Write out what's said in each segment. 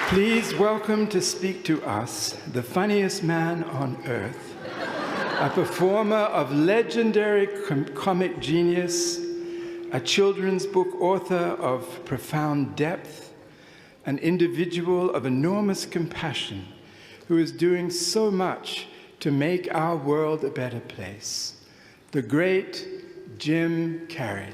Please welcome to speak to us the funniest man on earth, a performer of legendary comic genius, a children's book author of profound depth, an individual of enormous compassion who is doing so much to make our world a better place, the great Jim Carrey.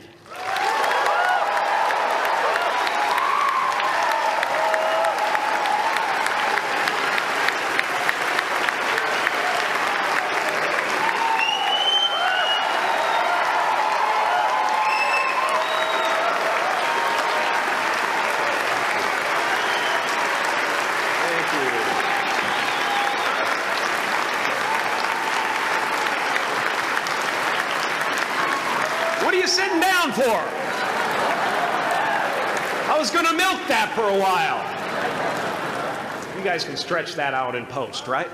Sitting down for? I was going to milk that for a while. You guys can stretch that out in post, right?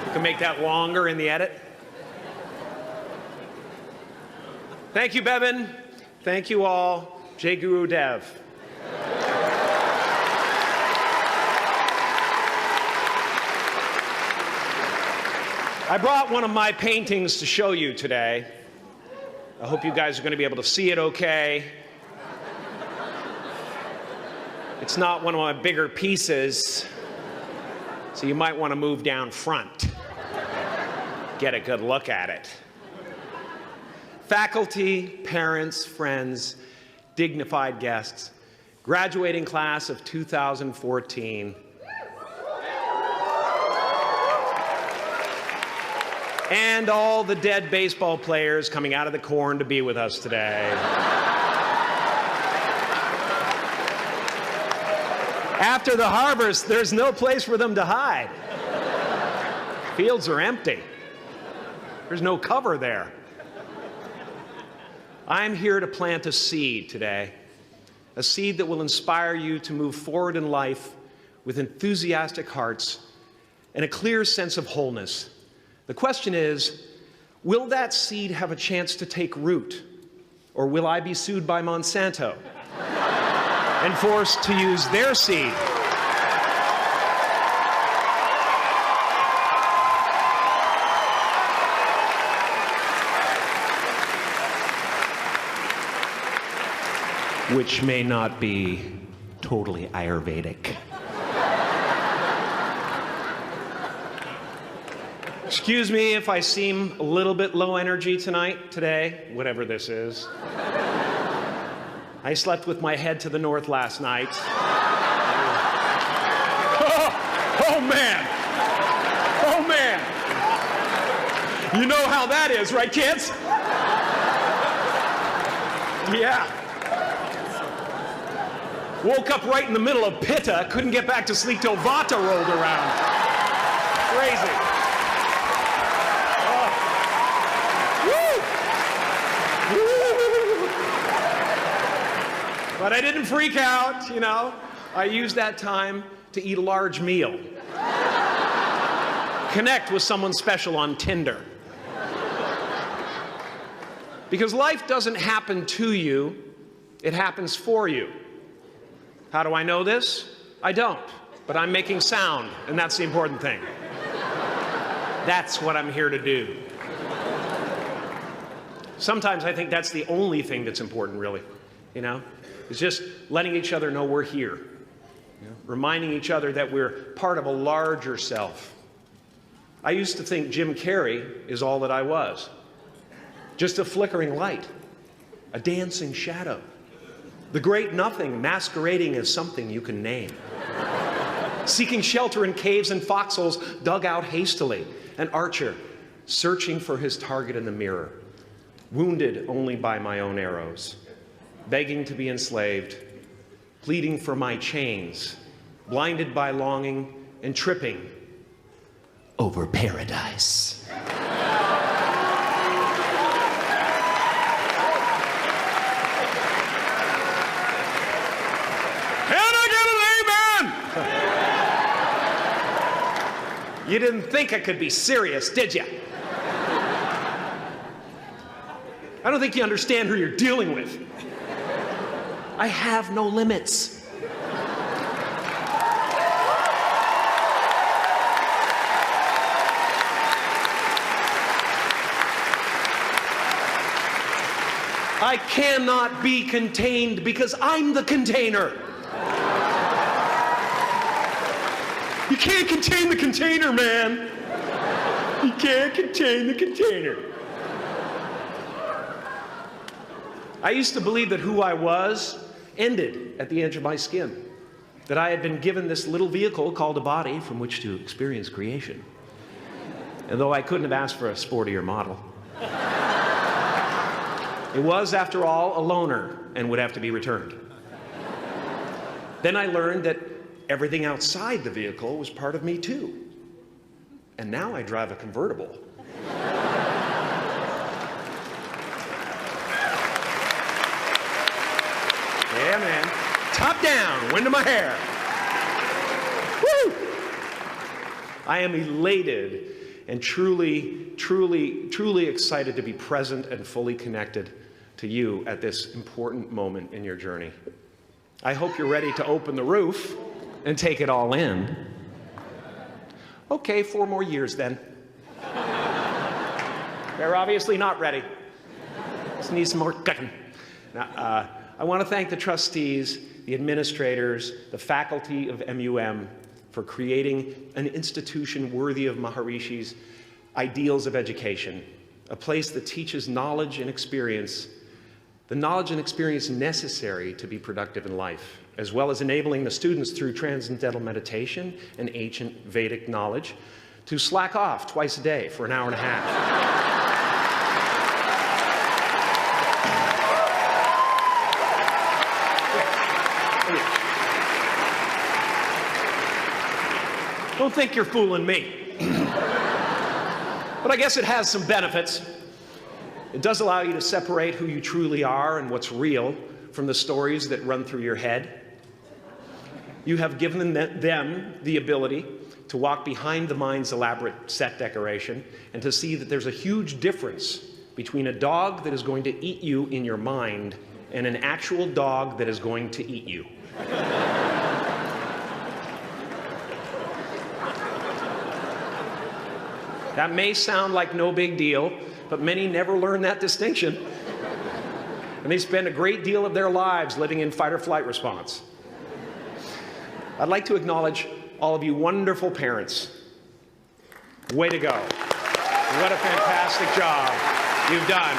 You can make that longer in the edit. Thank you, Bevin. Thank you all. Jai Guru Dev. I brought one of my paintings to show you today. I hope you guys are going to be able to see it okay. It's not one of my bigger pieces, so you might want to move down front. Get a good look at it. Faculty, parents, friends, dignified guests, graduating class of 2014. And all the dead baseball players coming out of the corn to be with us today. After the harvest, there's no place for them to hide. Fields are empty. There's no cover there. I'm here to plant a seed today, a seed that will inspire you to move forward in life with enthusiastic hearts and a clear sense of wholeness. The question is, will that seed have a chance to take root? Or will I be sued by Monsanto and forced to use their seed? Which may not be totally Ayurvedic. Excuse me if I seem a little bit low energy today, whatever this is. I slept with my head to the north last night. Oh man! Oh man! You know how that is, right, kids? Yeah. Woke up right in the middle of Pitta, couldn't get back to sleep till Vata rolled around. Crazy. But I didn't freak out, you know. I used that time to eat a large meal. Connect with someone special on Tinder. Because life doesn't happen to you, it happens for you. How do I know this? I don't, but I'm making sound, and that's the important thing. That's what I'm here to do. Sometimes I think that's the only thing that's important, really, you know? It's just letting each other know we're here. You know? Reminding each other that we're part of a larger self. I used to think Jim Carrey is all that I was. Just a flickering light, a dancing shadow, the great nothing masquerading as something you can name. Seeking shelter in caves and foxholes dug out hastily, an archer searching for his target in the mirror, wounded only by my own arrows, begging to be enslaved, pleading for my chains, blinded by longing and tripping over paradise. And I get an amen! You didn't think I could be serious, did you? I don't think you understand who you're dealing with. I have no limits. I cannot be contained because I'm the container. You can't contain the container, man. You can't contain the container. I used to believe that who I was ended at the edge of my skin, that I had been given this little vehicle called a body from which to experience creation. And though I couldn't have asked for a sportier model, it was, after all, a loaner and would have to be returned. Then I learned that everything outside the vehicle was part of me too. And now I drive a convertible. Yeah, man. Top down, wind in my hair. Woo! I am elated and truly, truly, truly excited to be present and fully connected to you at this important moment in your journey. I hope you're ready to open the roof and take it all in. Okay, 4 more years then. They're obviously not ready. Just need some more cooking. Now, I want to thank the trustees, the administrators, the faculty of MUM for creating an institution worthy of Maharishi's ideals of education, a place that teaches knowledge and experience, the knowledge and experience necessary to be productive in life, as well as enabling the students through transcendental meditation and ancient Vedic knowledge to slack off twice a day for an hour and a half. Don't think you're fooling me. But I guess it has some benefits. It does allow you to separate who you truly are and what's real from the stories that run through your head. You have given them the ability to walk behind the mind's elaborate set decoration and to see that there's a huge difference between a dog that is going to eat you in your mind and an actual dog that is going to eat you. That may sound like no big deal, but many never learn that distinction. And they spend a great deal of their lives living in fight or flight response. I'd like to acknowledge all of you wonderful parents. Way to go. What a fantastic job you've done.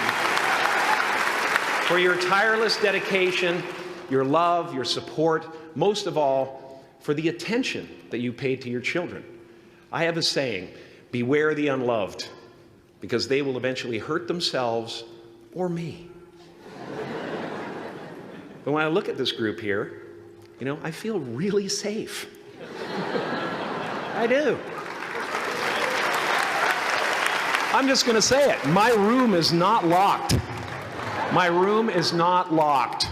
For your tireless dedication, your love, your support, most of all, for the attention that you paid to your children. I have a saying, beware the unloved, because they will eventually hurt themselves or me. But when I look at this group here, you know, I feel really safe. I do. I'm just going to say it. My room is not locked. My room is not locked.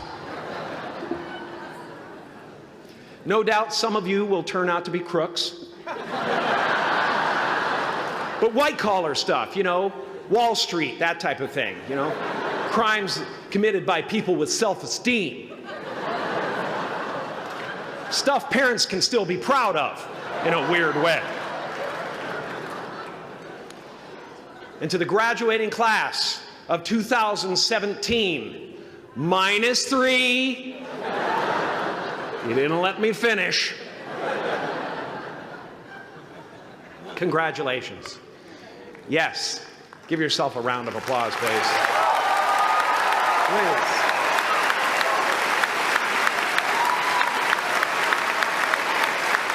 No doubt some of you will turn out to be crooks. But white-collar stuff, you know, Wall Street, that type of thing, you know, crimes committed by people with self-esteem. Stuff parents can still be proud of in a weird way. And to the graduating class of 2017, -3. You didn't let me finish. Congratulations. Yes, give yourself a round of applause, please. Please.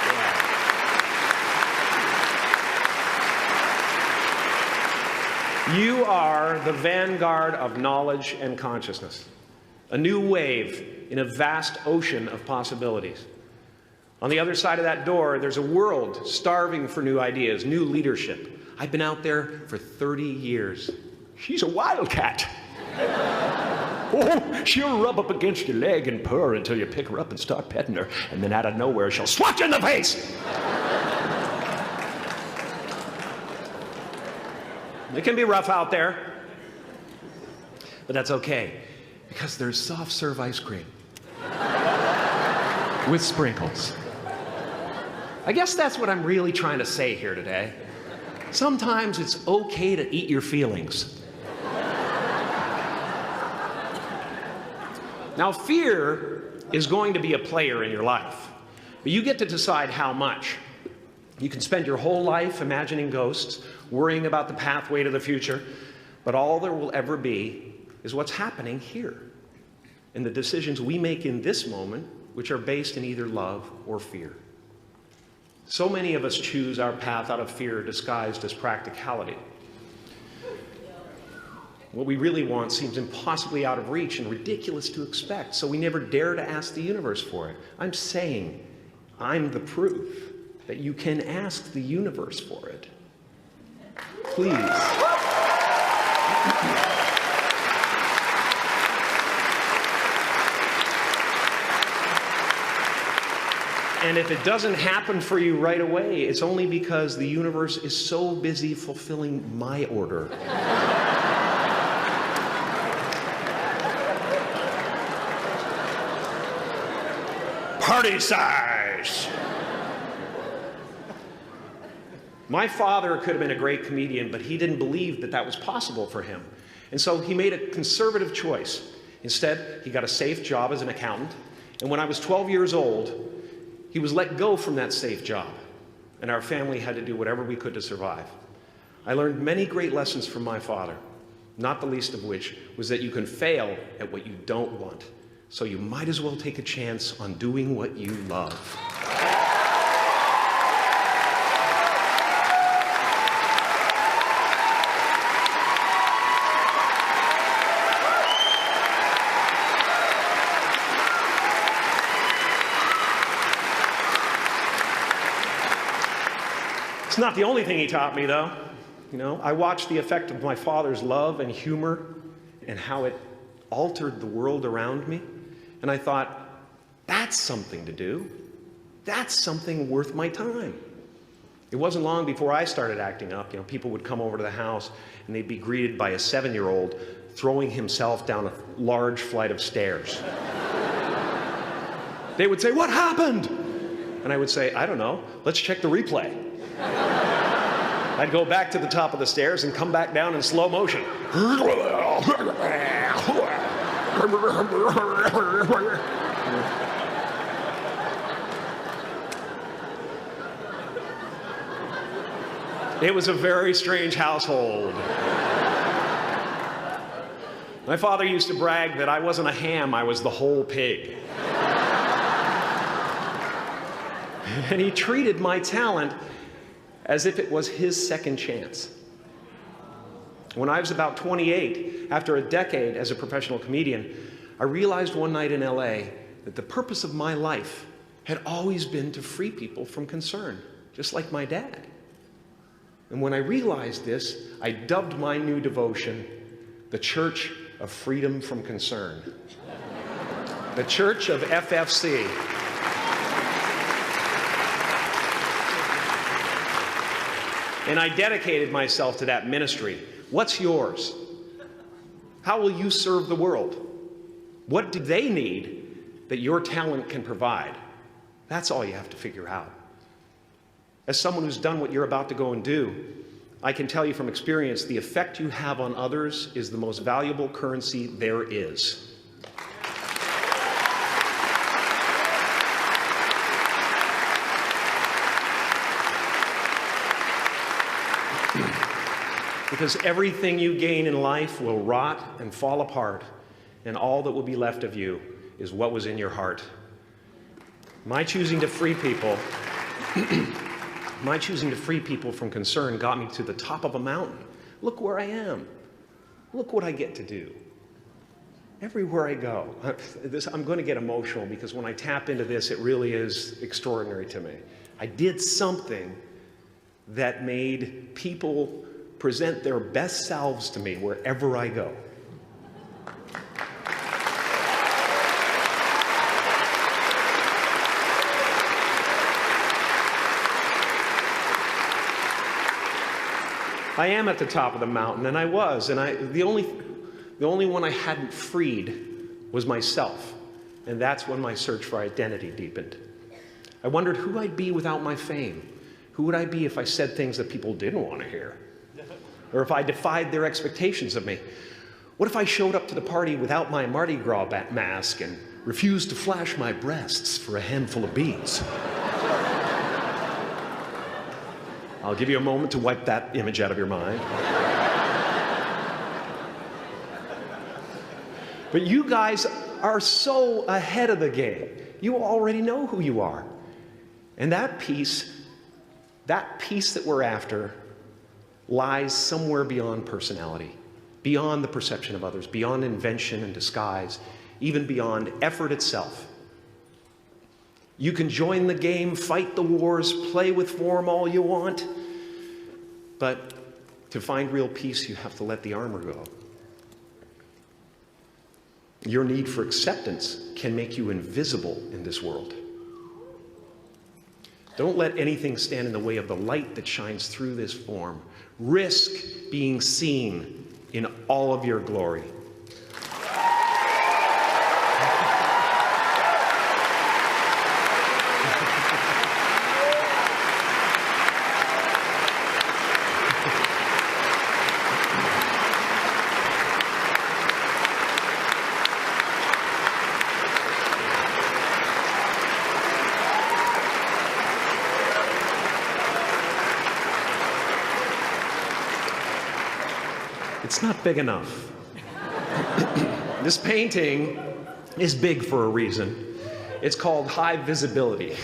Yeah. You are the vanguard of knowledge and consciousness, a new wave in a vast ocean of possibilities. On the other side of that door, there's a world starving for new ideas, new leadership. I've been out there for 30 years. She's a wildcat. Oh, she'll rub up against your leg and purr until you pick her up and start petting her, and then out of nowhere, she'll swat you in the face. It can be rough out there, but that's okay, because there's soft serve ice cream with sprinkles. I guess that's what I'm really trying to say here today. Sometimes it's okay to eat your feelings. Now, fear is going to be a player in your life, but you get to decide how much. You can spend your whole life imagining ghosts, worrying about the pathway to the future, but all there will ever be is what's happening here, and the decisions we make in this moment, which are based in either love or fear. So many of us choose our path out of fear disguised as practicality. What we really want seems impossibly out of reach and ridiculous to expect, so we never dare to ask the universe for it. I'm saying I'm the proof that you can ask the universe for it. Please. And if it doesn't happen for you right away, it's only because the universe is so busy fulfilling my order. Party size! My father could have been a great comedian, but he didn't believe that that was possible for him. And so he made a conservative choice. Instead, he got a safe job as an accountant. And when I was 12 years old, he was let go from that safe job. And our family had to do whatever we could to survive. I learned many great lessons from my father, not the least of which was that you can fail at what you don't want. So you might as well take a chance on doing what you love. It's not the only thing he taught me, though. You know, I watched the effect of my father's love and humor and how it altered the world around me. And I thought, that's something to do. That's something worth my time. It wasn't long before I started acting up. You know, people would come over to the house and they'd be greeted by a 7-year-old throwing himself down a large flight of stairs. They would say, "What happened?" And I would say, "I don't know. Let's check the replay." I'd go back to the top of the stairs and come back down in slow motion. It was a very strange household. My father used to brag that I wasn't a ham, I was the whole pig. And he treated my talent as if it was his second chance. When I was about 28, after a decade as a professional comedian, I realized one night in LA that the purpose of my life had always been to free people from concern, just like my dad. And when I realized this, I dubbed my new devotion the Church of Freedom from Concern. The Church of FFC. And I dedicated myself to that ministry. What's yours? How will you serve the world? What do they need that your talent can provide? That's all you have to figure out. As someone who's done what you're about to go and do, I can tell you from experience, the effect you have on others is the most valuable currency there is. Because everything you gain in life will rot and fall apart, and all that will be left of you is what was in your heart. My choosing to free people, from concern got me to the top of a mountain. Look where I am. Look what I get to do. Everywhere I go. I'm going to get emotional because when I tap into this, it really is extraordinary to me. I did something that made people present their best selves to me wherever I go. I am at the top of the mountain, and I was, and the only one I hadn't freed was myself, and that's when my search for identity deepened. I wondered who I'd be without my fame. Who would I be if I said things that people didn't want to hear? Or if I defied their expectations of me? What if I showed up to the party without my Mardi Gras mask and refused to flash my breasts for a handful of beads? I'll give you a moment to wipe that image out of your mind. But you guys are so ahead of the game. You already know who you are. And that peace that we're after lies somewhere beyond personality, beyond the perception of others, beyond invention and disguise, even beyond effort itself. You can join the game, fight the wars, play with form all you want, but to find real peace, you have to let the armor go. Your need for acceptance can make you invisible in this world. Don't let anything stand in the way of the light that shines through this form. Risk being seen in all of your glory. It's not big enough. This painting is big for a reason. It's called high visibility.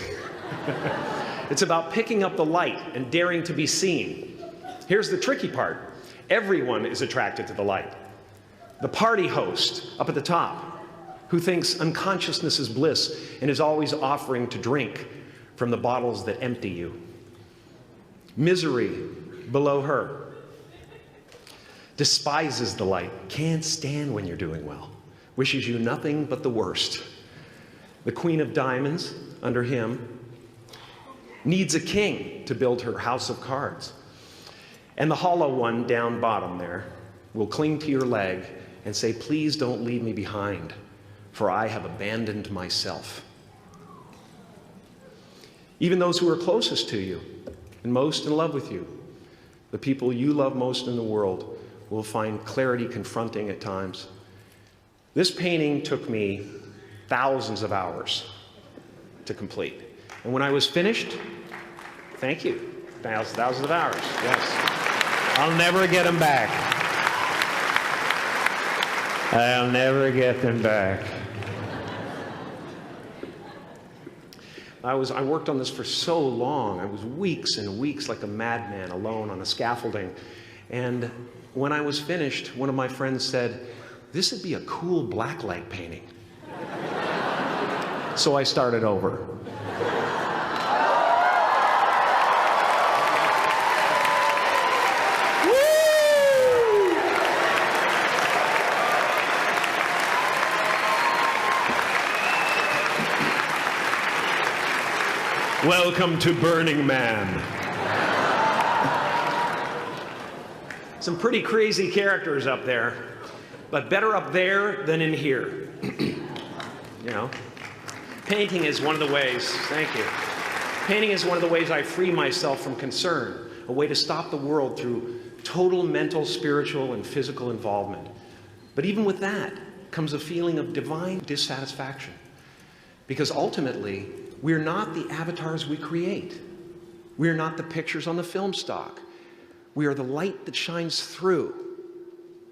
It's about picking up the light and daring to be seen. Here's the tricky part. Everyone is attracted to the light. The party host up at the top, who thinks unconsciousness is bliss and is always offering to drink from the bottles that empty you. Misery below her. Despises the light, can't stand when you're doing well, wishes you nothing but the worst. The Queen of Diamonds, under him, needs a king to build her house of cards. And the hollow one down bottom there will cling to your leg and say, please don't leave me behind, for I have abandoned myself. Even those who are closest to you and most in love with you, the people you love most in the world, will find clarity confronting at times. This painting took me thousands of hours to complete. And when I was finished, thank you, thousands of hours, yes. I'll never get them back. I'll never get them back. I worked on this for so long. I was weeks and weeks like a madman alone on a scaffolding. And when I was finished, one of my friends said, this would be a cool blacklight painting. So I started over. Welcome to Burning Man. Some pretty crazy characters up there, but better up there than in here. You know, painting is one of the ways, thank you. Painting is one of the ways I free myself from concern, a way to stop the world through total mental, spiritual, and physical involvement. But even with that comes a feeling of divine dissatisfaction, because ultimately, we're not the avatars we create. We're not the pictures on the film stock. We are the light that shines through.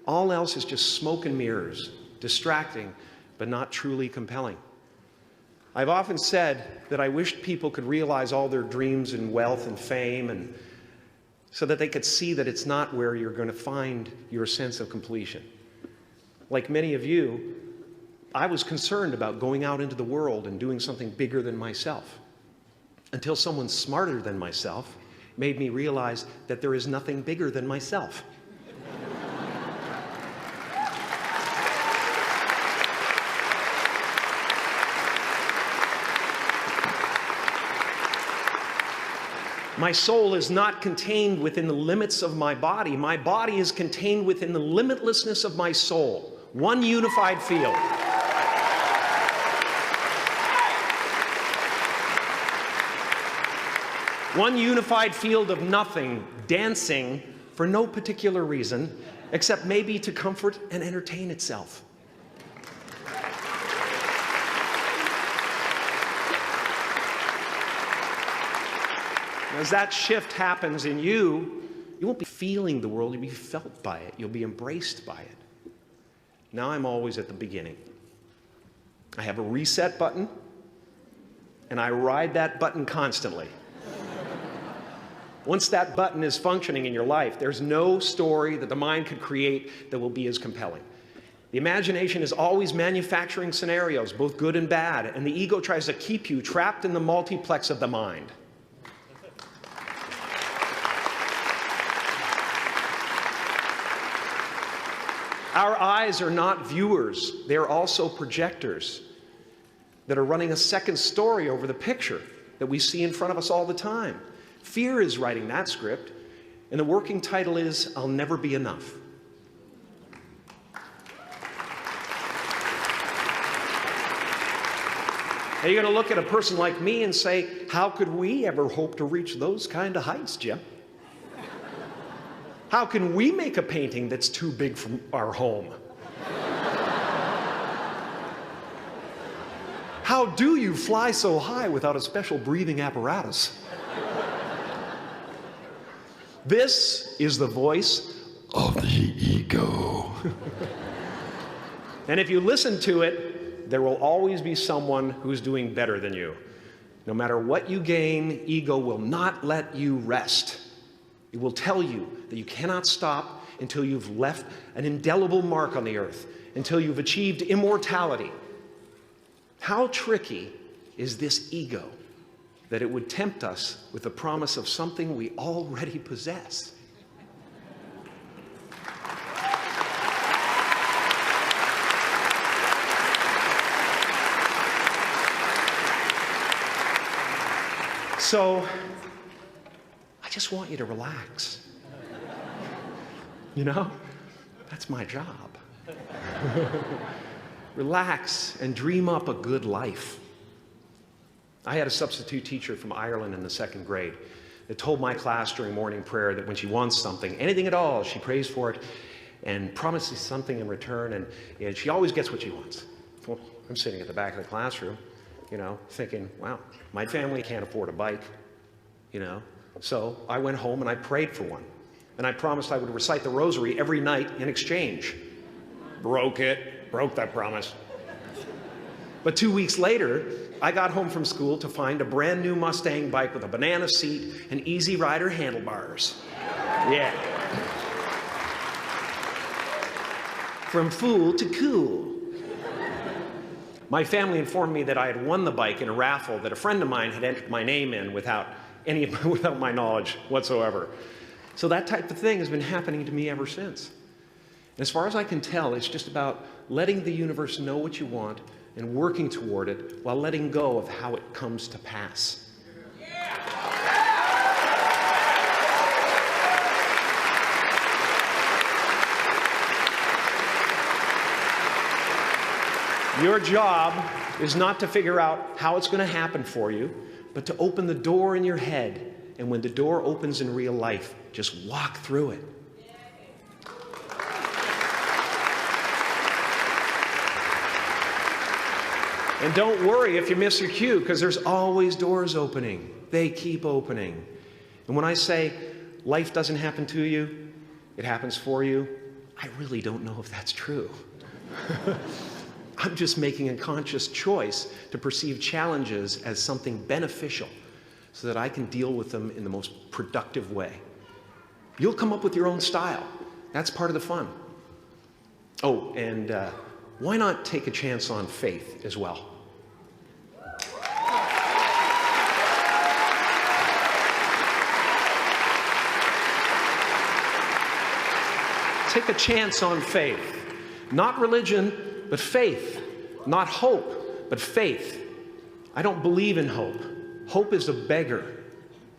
All else is just smoke and mirrors, distracting, but not truly compelling. I've often said that I wished people could realize all their dreams and wealth and fame, and so that they could see that it's not where you're going to find your sense of completion. Like many of you, I was concerned about going out into the world and doing something bigger than myself, until someone smarter than myself made me realize that there is nothing bigger than myself. My soul is not contained within the limits of my body. My body is contained within the limitlessness of my soul. One unified field. One unified field of nothing, dancing for no particular reason, except maybe to comfort and entertain itself. As that shift happens in you, you won't be feeling the world, you'll be felt by it. You'll be embraced by it. Now I'm always at the beginning. I have a reset button, and I ride that button constantly. Once that button is functioning in your life, there's no story that the mind could create that will be as compelling. The imagination is always manufacturing scenarios, both good and bad, and the ego tries to keep you trapped in the multiplex of the mind. Our eyes are not viewers, they're also projectors that are running a second story over the picture that we see in front of us all the time. Fear is writing that script, and the working title is, I'll Never Be Enough. Now you're going to look at a person like me and say, how could we ever hope to reach those kind of heights, Jim? How can we make a painting that's too big for our home? How do you fly so high without a special breathing apparatus? This is the voice of the ego. And if you listen to it, there will always be someone who's doing better than you. No matter what you gain, ego will not let you rest. It will tell you that you cannot stop until you've left an indelible mark on the earth, until you've achieved immortality. How tricky is this ego that it would tempt us with the promise of something we already possess? So, I just want you to relax. You know, that's my job. Relax and dream up a good life. I had a substitute teacher from Ireland in the 2nd grade that told my class during morning prayer that when she wants something, anything at all, she prays for it and promises something in return, and she always gets what she wants. Well, I'm sitting at the back of the classroom, you know, thinking, wow, my family can't afford a bike, you know. So I went home and I prayed for one. And I promised I would recite the rosary every night in exchange. Broke that promise. But 2 weeks later, I got home from school to find a brand new Mustang bike with a banana seat and Easy Rider handlebars. Yeah. From fool to cool. My family informed me that I had won the bike in a raffle that a friend of mine had entered my name in without my knowledge whatsoever. So that type of thing has been happening to me ever since. And as far as I can tell, it's just about letting the universe know what you want and working toward it while letting go of how it comes to pass. Your job is not to figure out how it's going to happen for you, but to open the door in your head. And when the door opens in real life, just walk through it. And don't worry if you miss your cue, because there's always doors opening. They keep opening. And when I say life doesn't happen to you, it happens for you, I really don't know if that's true. I'm just making a conscious choice to perceive challenges as something beneficial so that I can deal with them in the most productive way. You'll come up with your own style. That's part of the fun. Oh, and why not take a chance on faith as well? Take a chance on faith. Not religion, but faith. Not hope, but faith. I don't believe in hope. Hope is a beggar.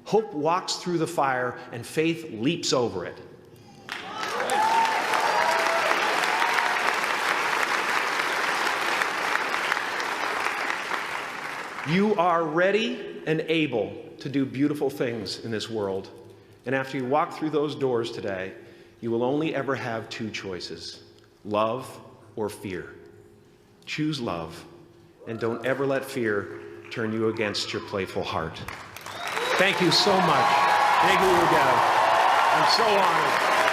Hope walks through the fire, and faith leaps over it. You are ready and able to do beautiful things in this world. And after you walk through those doors today, You will only ever have two choices, love or fear. Choose love, and don't ever let fear turn you against your playful heart. Thank you so much. I'm so honored.